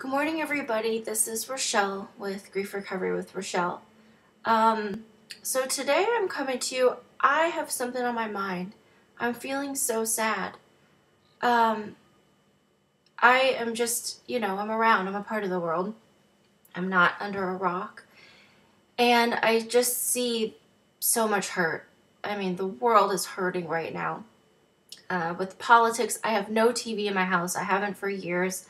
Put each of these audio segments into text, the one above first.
Good morning, everybody. This is Rachelle with Grief Recovery with Rachelle. So today I'm coming to you. I have something on my mind. I'm feeling so sad. I am just, I'm around. I'm a part of the world. I'm not under a rock. And I just see so much hurt. I mean, the world is hurting right now. With politics, I have no TV in my house. I haven't for years.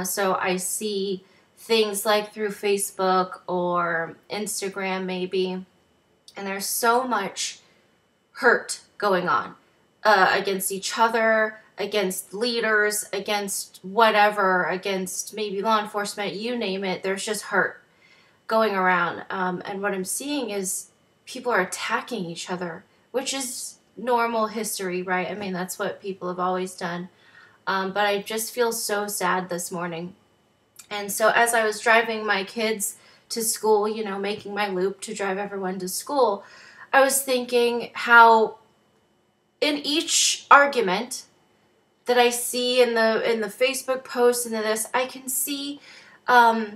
So I see things like through Facebook or Instagram maybe, and there's so much hurt going on against each other, against leaders, against whatever, against maybe law enforcement, you name it. There's just hurt going around. And what I'm seeing is people are attacking each other, which is normal history, right? I mean, that's what people have always done. But I just feel so sad this morning. And so as I was driving my kids to school, making my loop to drive everyone to school, I was thinking how in each argument that I see in the Facebook posts and this, I can see how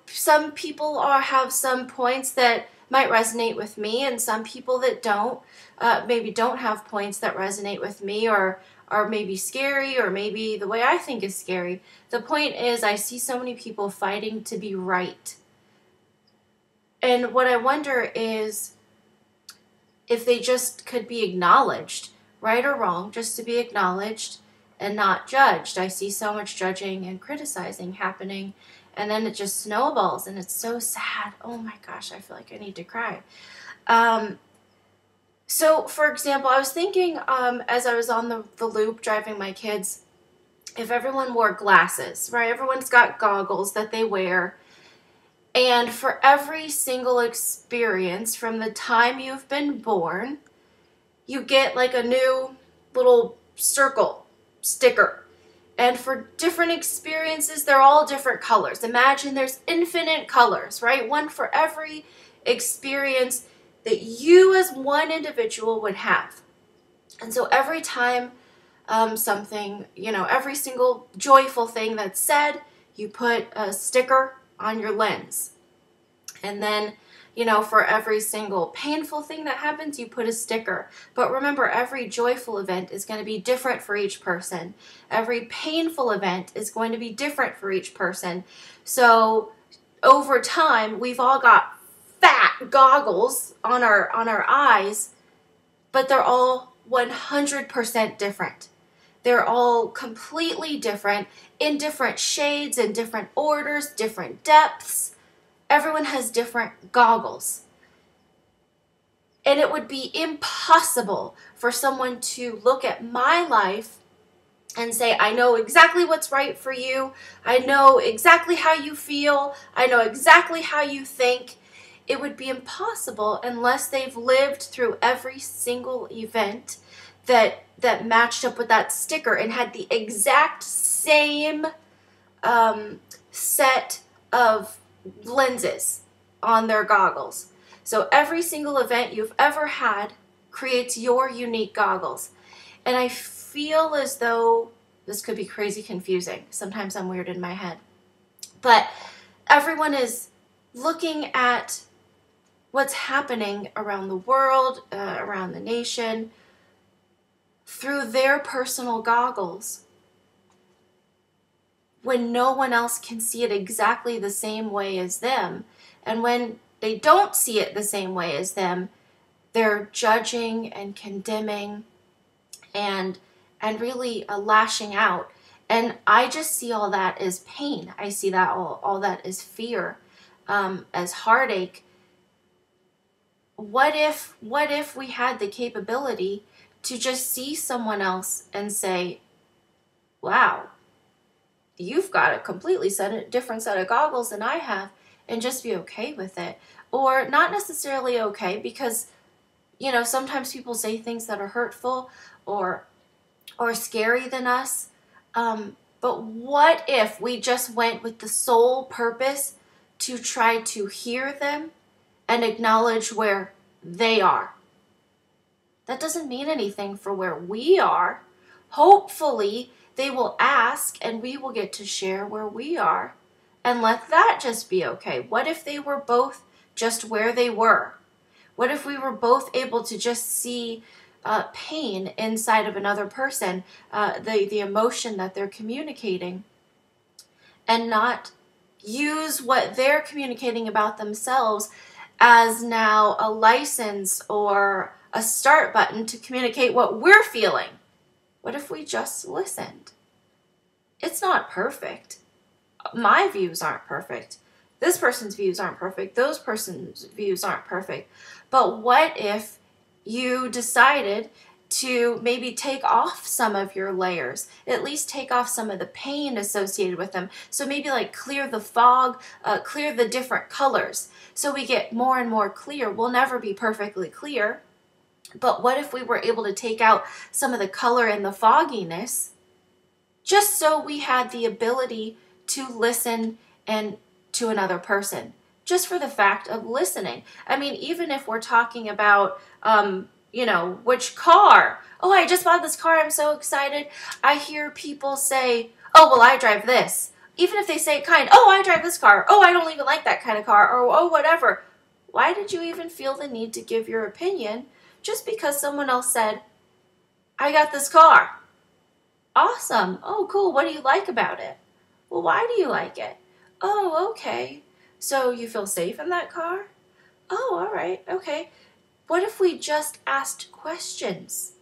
some people have some points that might resonate with me, and some people that don't, maybe don't have points that resonate with me, or are maybe scary, or maybe the way I think is scary. The point is, I see so many people fighting to be right. And what I wonder is if they just could be acknowledged, right or wrong, just to be acknowledged and not judged. I see so much judging and criticizing happening, and then it just snowballs, and it's so sad. Oh my gosh, I feel like I need to cry. So, for example, I was thinking as I was on the loop driving my kids, if everyone wore glasses, right? Everyone's got goggles that they wear. And for every single experience from the time you've been born, you get like a new little circle sticker. And for different experiences, they're all different colors. Imagine there's infinite colors, right? One for every experience that you as one individual would have. And so every time something, every single joyful thing that's said, you put a sticker on your lens. And then, for every single painful thing that happens, you put a sticker. But remember, every joyful event is going to be different for each person. Every painful event is going to be different for each person. So over time, we've all got fat goggles on our eyes, but they're all 100% different. They're all completely different in different shades, in different orders, different depths. Everyone has different goggles. And it would be impossible for someone to look at my life and say, I know exactly what's right for you. I know exactly how you feel. I know exactly how you think. It would be impossible unless they've lived through every single event that matched up with that sticker and had the exact same set of lenses on their goggles. So every single event you've ever had creates your unique goggles. And I feel as though this could be crazy confusing. Sometimes I'm weird in my head. But everyone is looking at what's happening around the world, around the nation, through their personal goggles, when no one else can see it exactly the same way as them. And when they don't see it the same way as them, they're judging and condemning and really lashing out. And I just see all that as pain. I see that all that as fear, as heartache. What if we had the capability to just see someone else and say, wow, you've got a completely different set of goggles than I have, and just be okay with it. Or not necessarily okay, because, sometimes people say things that are hurtful or scary than us. But what if we just went with the sole purpose to try to hear them and acknowledge where they are? That doesn't mean anything for where we are. Hopefully, they will ask and we will get to share where we are and let that just be okay. What if they were both just where they were? What if we were both able to just see pain inside of another person, the emotion that they're communicating, and not use what they're communicating about themselves as now a license or a start button to communicate what we're feeling? What if we just listened? It's not perfect. My views aren't perfect. This person's views aren't perfect. Those person's views aren't perfect. But what if you decided to maybe take off some of your layers, at least take off some of the pain associated with them? So maybe like clear the fog, clear the different colors, so we get more and more clear. We'll never be perfectly clear, but what if we were able to take out some of the color and the fogginess, just so we had the ability to listen and to another person, just for the fact of listening? I mean, even if we're talking about, which car? Oh, I just bought this car. I'm so excited. I hear people say, oh, well, I drive this. Even if they say it kind, oh, I drive this car. Oh, I don't even like that kind of car, or oh, whatever. Why did you even feel the need to give your opinion just because someone else said, I got this car? Awesome. Oh, cool. What do you like about it? Well, why do you like it? Oh, okay. So you feel safe in that car? Oh, all right. Okay. What if we just asked questions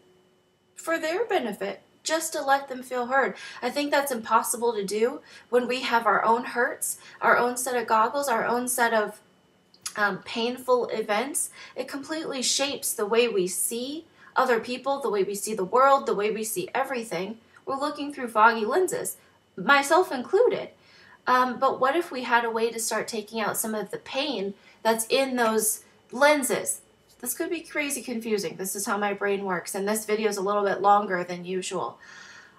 for their benefit, just to let them feel heard? I think that's impossible to do when we have our own hurts, our own set of goggles, our own set of painful events. It completely shapes the way we see other people, the way we see the world, the way we see everything. We're looking through foggy lenses, myself included. But what if we had a way to start taking out some of the pain that's in those lenses? This could be crazy confusing. This is how my brain works, and this video is a little bit longer than usual.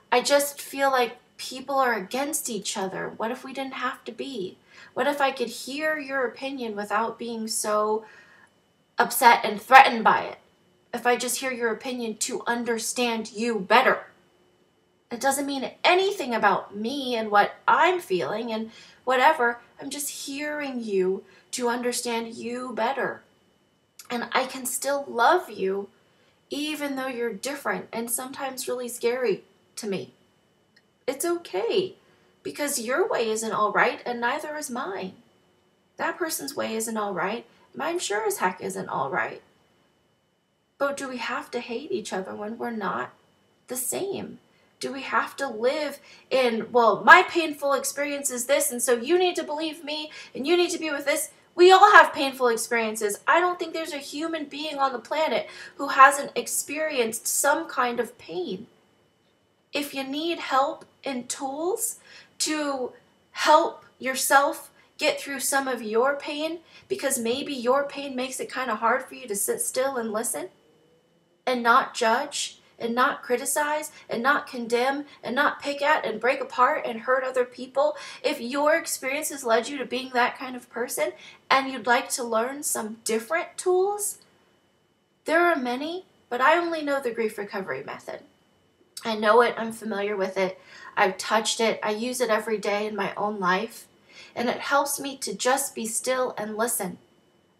I just feel like people are against each other. What if we didn't have to be? What if I could hear your opinion without being so upset and threatened by it? If I just hear your opinion to understand you better. It doesn't mean anything about me and what I'm feeling and whatever. I'm just hearing you to understand you better. And I can still love you even though you're different and sometimes really scary to me. It's okay, because your way isn't all right and neither is mine. That person's way isn't all right. Mine sure as heck isn't all right. But do we have to hate each other when we're not the same? Do we have to live in, well, my painful experience is this, and so you need to believe me and you need to be with this? We all have painful experiences. I don't think there's a human being on the planet who hasn't experienced some kind of pain. If you need help and tools to help yourself get through some of your pain, because maybe your pain makes it kind of hard for you to sit still and listen and not judge and not criticize and not condemn and not pick at and break apart and hurt other people, if your experience has led you to being that kind of person and you'd like to learn some different tools, there are many, but I only know the grief recovery method. I know it, I'm familiar with it, I've touched it, I use it every day in my own life, and it helps me to just be still and listen.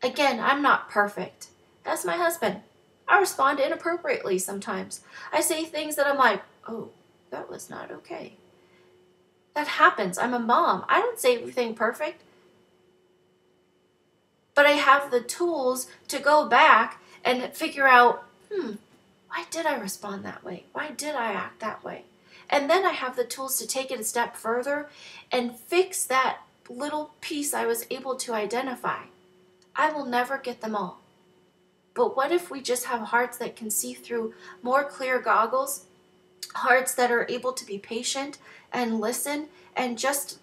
Again, I'm not perfect. That's my husband. I respond inappropriately sometimes. I say things that I'm like, oh, that was not okay. That happens. I'm a mom. I don't say everything perfect. But I have the tools to go back and figure out, why did I respond that way? Why did I act that way? And then I have the tools to take it a step further and fix that little piece I was able to identify. I will never get them all. But what if we just have hearts that can see through more clear goggles, hearts that are able to be patient and listen and just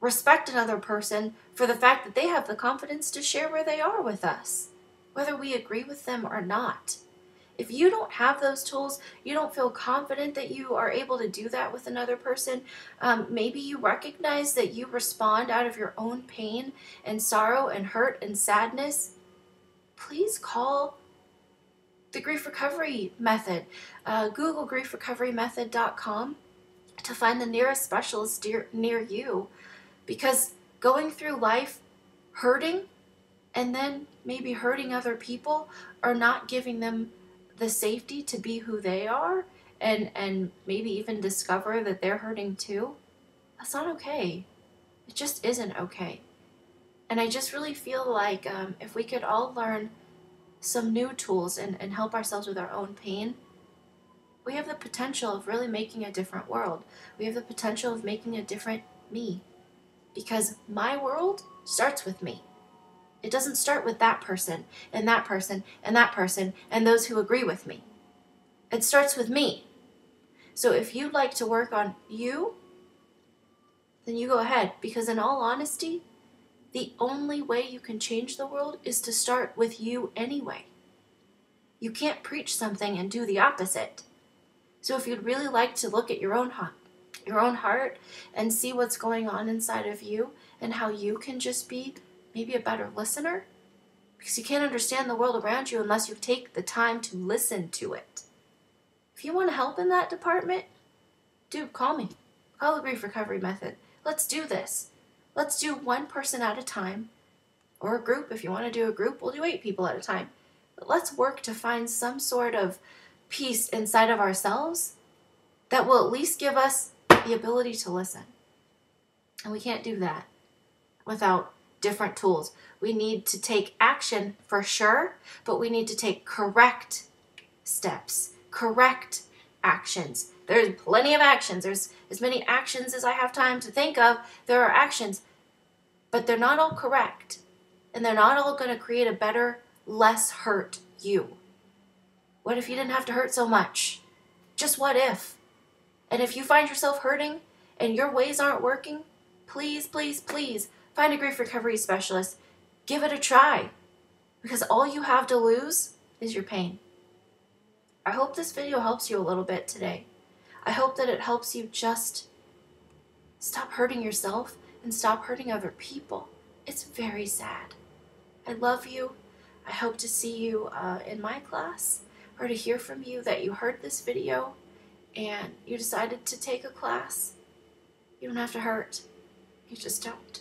respect another person for the fact that they have the confidence to share where they are with us, whether we agree with them or not. If you don't have those tools, you don't feel confident that you are able to do that with another person, maybe you recognize that you respond out of your own pain and sorrow and hurt and sadness, please call the grief recovery method. Google griefrecoverymethod.com to find the nearest specialist near you, because going through life hurting and then maybe hurting other people, or not giving them the safety to be who they are, and maybe even discover that they're hurting too, that's not okay. It just isn't okay. And I just really feel like if we could all learn some new tools and help ourselves with our own pain, we have the potential of really making a different world. We have the potential of making a different me. Because my world starts with me. It doesn't start with that person, and that person, and that person, and those who agree with me. It starts with me. So if you'd like to work on you, then you go ahead. Because in all honesty, the only way you can change the world is to start with you anyway. You can't preach something and do the opposite. So if you'd really like to look at your own heart and see what's going on inside of you, and how you can just be maybe a better listener, because you can't understand the world around you unless you take the time to listen to it. If you want to help in that department, dude, call me. Call the Grief Recovery Method. Let's do this. Let's do one person at a time, or a group. If you want to do a group, we'll do 8 people at a time. But let's work to find some sort of peace inside of ourselves that will at least give us the ability to listen. And we can't do that without different tools. We need to take action for sure, but we need to take correct steps, correct actions. There's plenty of actions. There's as many actions as I have time to think of. There are actions, but they're not all correct. And they're not all going to create a better, less hurt you. What if you didn't have to hurt so much? Just what if? And if you find yourself hurting and your ways aren't working, please, please, please find a grief recovery specialist. Give it a try, because all you have to lose is your pain. I hope this video helps you a little bit today. I hope that it helps you just stop hurting yourself and stop hurting other people. It's very sad. I love you. I hope to see you in my class, or to hear from you that you heard this video and you decided to take a class. You don't have to hurt. You just don't.